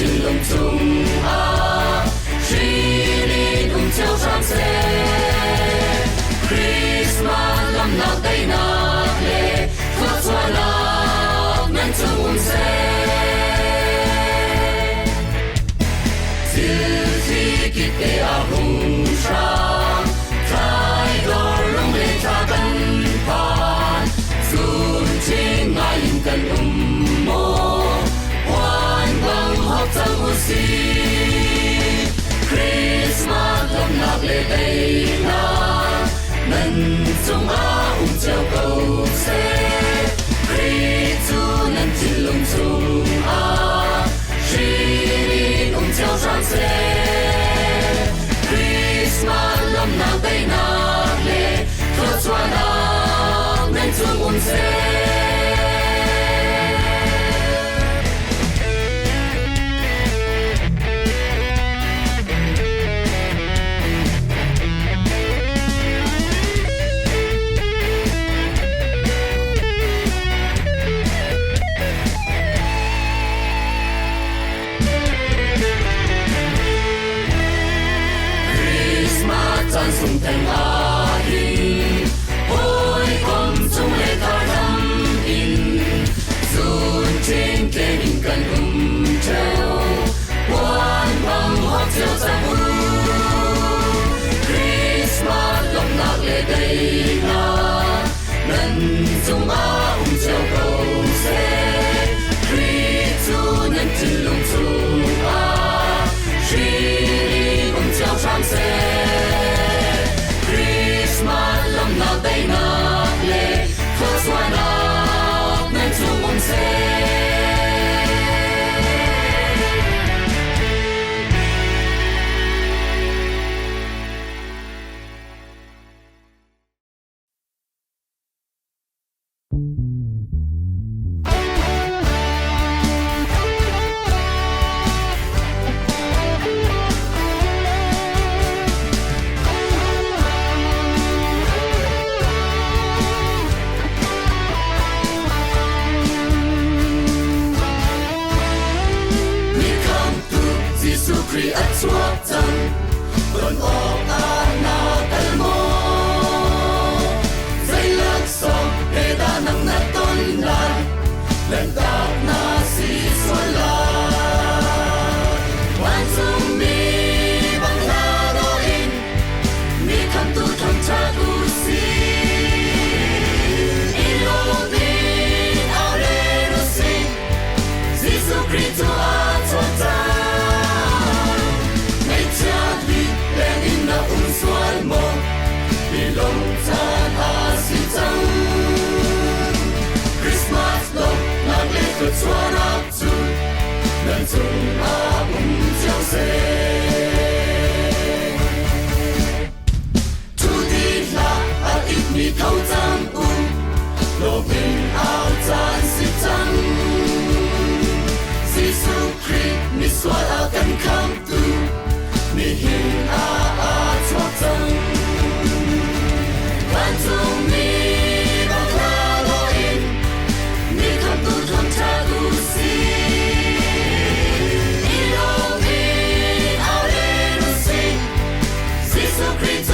进笼中啊，水里弄潮上色 Christmas lâm nào đây nào lệ thoát xóa nào ngăn trong ôn xe Diệu thi kịp kê à hùng sang Thái đô lông lệ cha cân phản Dùn trên ngài hình cần mô Hoàn bằng học trang hồn xì Christmas lâm nào lệ đây nào Nâng trong á treo cầu xe Christu nâng trên lồng chung á Shri treo sang xe Christmas lâm nào tay nào lệ Thơ xoa nào nâng chung ôn xe sung thành a hình ôi con trong lệ ta thắm in dùn trên kê hình cần treo quan bằng hót treo ra vui Christmas lòng nạc lệ đây na nâng trong á treo cầu xe Christu nhân trên lồng chung a Shri treo sang xe lâm nào tay nào lệ thoát xóa nào nên chung ôn xe Kri at suatan Don ok na kalmo Zay laksam Eda nang natonlan Lantak na si swala Wan sung mi bang lagoin Mi kam tu thang cha tu si Ilonin au le no si Jisu Christu at suatan Xuân mộng vì lòng tan a si trăng Christmas lộc lạc lệ cất xóa rác chun lần chung a treo xe Chú đi là a ít mi thâu trăng Lô bình áo chan si trăng Giêsu Christ mi xóa a căn khám tu mi hình a chót chân Bạn chung mi bằng la loin Mi khám tu thầm cha tu si Ilo mi ao le nu si Giêsu Christ